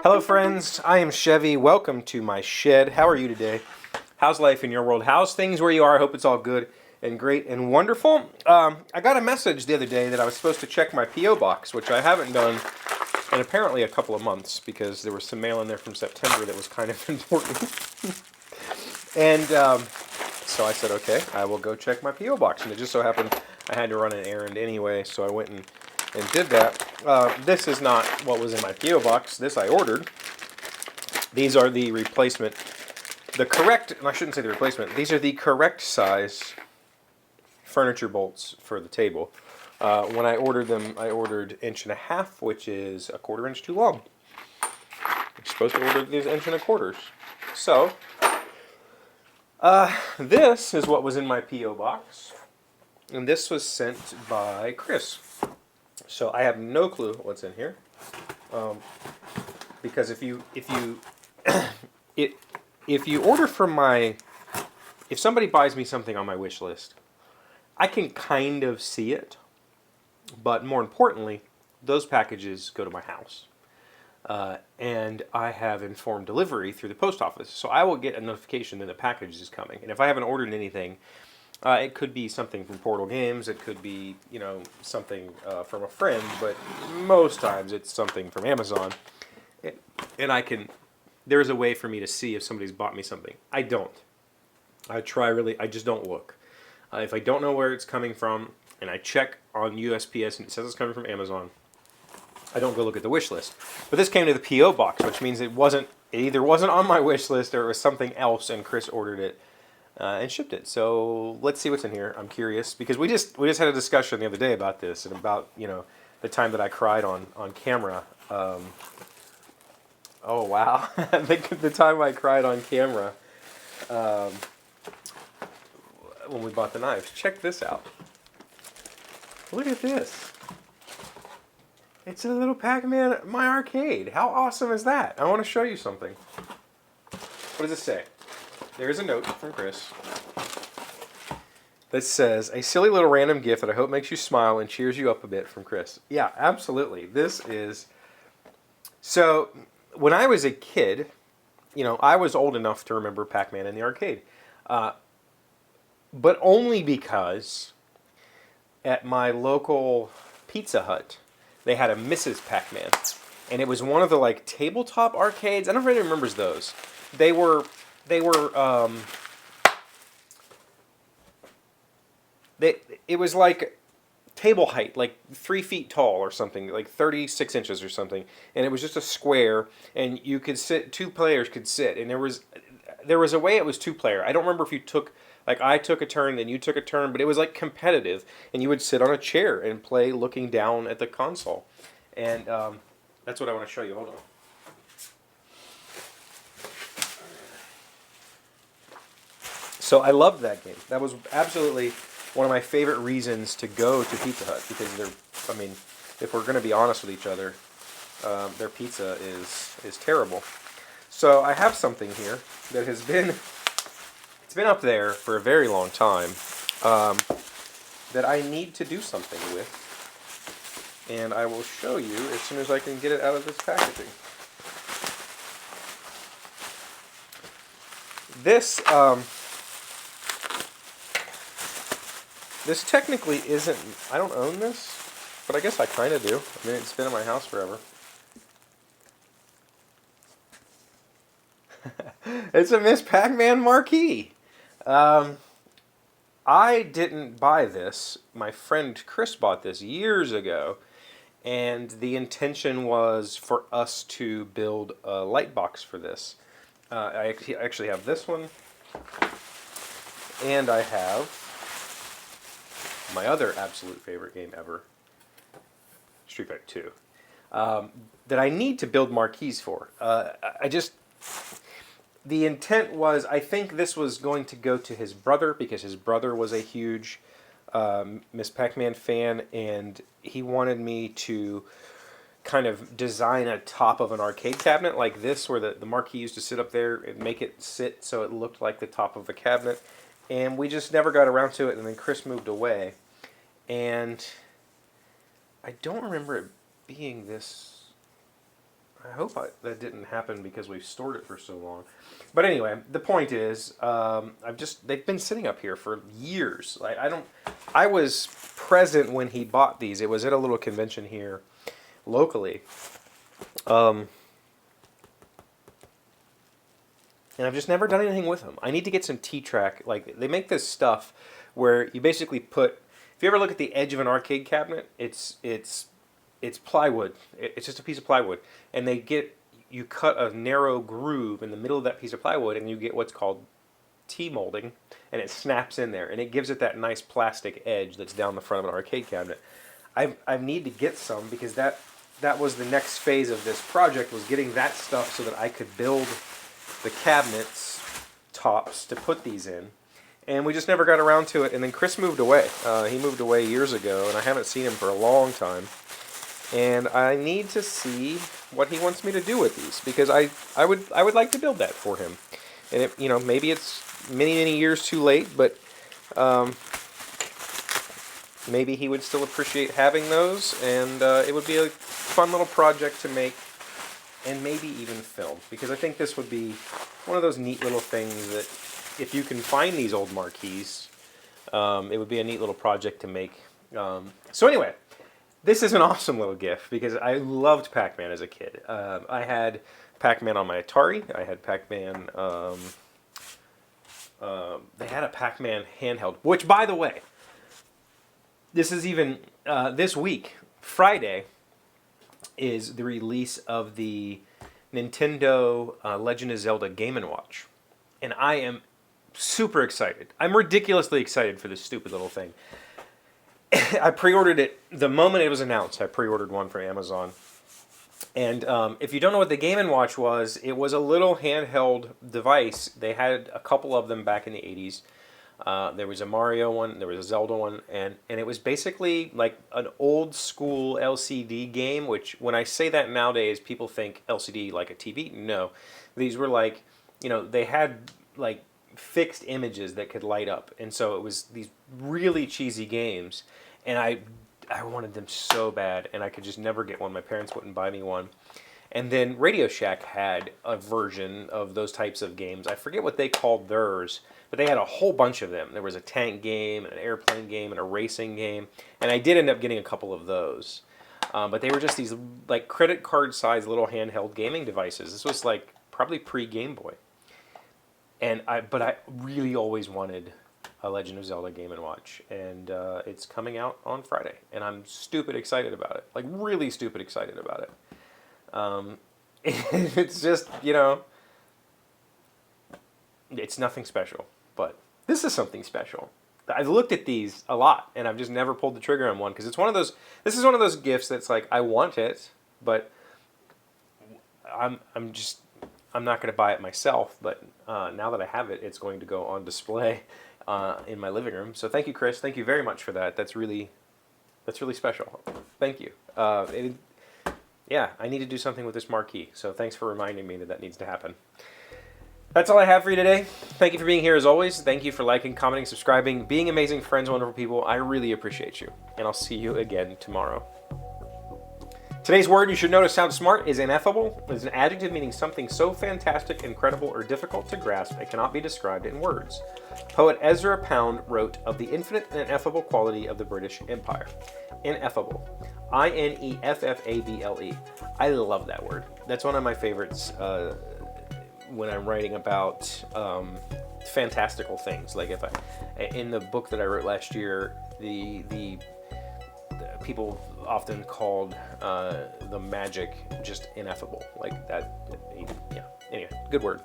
Hello friends, I am Chevee. Welcome to my shed. How are you today? How's life in your world? How's things where you are? I hope it's all good and great and wonderful. I got a message the other day that I was supposed to check my P.O. box, which I haven't done in apparently a couple of months because there was some mail in there from September that was kind of important. And so I said, okay, I will go check my P.O. box. And it just so happened I had to run an errand anyway, so I went and did that. This is not what was in my P.O. box. This I ordered. These are the replacement, the correct, and I shouldn't say the replacement, these are the correct size furniture bolts for the table. When I ordered them, I ordered 1.5 inches, which is 1/4 inch too long. You're supposed to order these 1 1/4 inches. So, this is what was in my P.O. box. And this was sent by Chris. So I have no clue what's in here, because if you order from if somebody buys me something on my wish list, I can kind of see it, but more importantly, those packages go to my house, and I have informed delivery through the post office, so I will get a notification that the package is coming. And if I haven't ordered anything, it could be something from Portal Games, it could be, something from a friend, but most times it's something from Amazon. And there's a way for me to see if somebody's bought me something. I don't. I just don't look. If I don't know where it's coming from, and I check on USPS and it says it's coming from Amazon, I don't go look at the wish list. But this came to the P.O. box, which means it either wasn't on my wish list or it was something else, and Chris ordered it. And shipped it. So let's see what's in here. I'm curious because we just had a discussion the other day about this and about the time that I cried on camera. Oh wow, the time I cried on camera when we bought the knives. Check this out. Look at this. It's a little Pac-Man My Arcade. How awesome is that? I want to show you something. What does it say? There's a note from Chris that says, a silly little random gift that I hope makes you smile and cheers you up a bit from Chris. Yeah, absolutely. This is... So, when I was a kid, I was old enough to remember Pac-Man in the arcade. But only because at my local Pizza Hut, they had a Mrs. Pac-Man. And it was one of the, tabletop arcades. I don't know if anybody remembers those. They were it was like table height, like 3 feet tall or something, like 36 inches or something, and it was just a square, and you could sit, 2 players could sit, and there was a way it was 2-player. I don't remember if you took, I took a turn, then you took a turn, but it was like competitive, and you would sit on a chair and play looking down at the console, and that's what I want to show you. Hold on. So I loved that game. That was absolutely one of my favorite reasons to go to Pizza Hut, because if we're going to be honest with each other, their pizza is terrible. So I have something here that it's been up there for a very long time, that I need to do something with, and I will show you as soon as I can get it out of this packaging. This technically isn't, I don't own this, but I guess I kind of do. I mean, it's been in my house forever. It's a Miss Pac-Man marquee. I didn't buy this. My friend Chris bought this years ago, and the intention was for us to build a light box for this. I actually have this one, and I have my other absolute favorite game ever, Street Fighter 2, that I need to build marquees for. The intent was, I think this was going to go to his brother, because his brother was a huge Miss Pac-Man fan, and he wanted me to kind of design a top of an arcade cabinet like this, where the marquee used to sit up there and make it sit so it looked like the top of a cabinet. And we just never got around to it, and then Chris moved away. And I don't remember it being this I hope that didn't happen because we've stored it for so long. But anyway, the point is, they've been sitting up here for years. I was present when he bought these. It was at a little convention here locally. And I've just never done anything with them. I need to get some T-track. Like, they make this stuff where you basically put, if you ever look at the edge of an arcade cabinet, it's plywood. It's just a piece of plywood. And you cut a narrow groove in the middle of that piece of plywood, and you get what's called T-molding, and it snaps in there, and it gives it that nice plastic edge that's down the front of an arcade cabinet. I need to get some, because that was the next phase of this project, was getting that stuff so that I could build the cabinets tops to put these in. And we just never got around to it. And then Chris moved away. He moved away years ago, and I haven't seen him for a long time. And I need to see what he wants me to do with these, because I would like to build that for him. And maybe it's many years too late, but maybe he would still appreciate having those, and it would be a fun little project to make, and maybe even film, because I think this would be one of those neat little things that, if you can find these old marquees, it would be a neat little project to make. So anyway, this is an awesome little gift, because I loved Pac-Man as a kid. I had Pac-Man on my Atari. I had Pac-Man. They had a Pac-Man handheld, which, by the way, this is even this week, Friday, is the release of the Nintendo Legend of Zelda Game & Watch. And I am super excited. I'm ridiculously excited for this stupid little thing. I pre-ordered it the moment it was announced. I pre-ordered one from Amazon. And if you don't know what the Game & Watch was, it was a little handheld device. They had a couple of them back in the 80s. There was a Mario one, there was a Zelda one, and it was basically like an old school LCD game, which when I say that nowadays, people think LCD like a TV. No. These were like, they had like fixed images that could light up. And so it was these really cheesy games. And I wanted them so bad, and I could just never get one. My parents wouldn't buy me one. And then Radio Shack had a version of those types of games. I forget what they called theirs, but they had a whole bunch of them. There was a tank game, an airplane game, and a racing game. And I did end up getting a couple of those. But they were just these like credit card size little handheld gaming devices. This was like probably pre-Game Boy. But I really always wanted a Legend of Zelda Game & Watch. And it's coming out on Friday. And I'm stupid excited about it. Like really stupid excited about it. It's just, it's nothing special, but this is something special. I've looked at these a lot, and I've just never pulled the trigger on one, because this is one of those gifts that's like, I want it, but I'm not going to buy it myself, but now that I have it, it's going to go on display in my living room. So thank you, Chris. Thank you very much for that. That's really special. Thank you. Yeah, I need to do something with this marquee, so thanks for reminding me that needs to happen. That's all I have for you today. Thank you for being here as always. Thank you for liking, commenting, subscribing, being amazing friends, wonderful people. I really appreciate you, and I'll see you again tomorrow. Today's word you should notice sounds smart is ineffable. It is an adjective meaning something so fantastic, incredible, or difficult to grasp it cannot be described in words. Poet Ezra Pound wrote of the infinite and ineffable quality of the British Empire. Ineffable. I-N-E-F-F-A-B-L-E. I love that word. That's one of my favorites when I'm writing about fantastical things. Like in the book that I wrote last year, the people often called the magic just ineffable. Like that, yeah. Anyway, good word.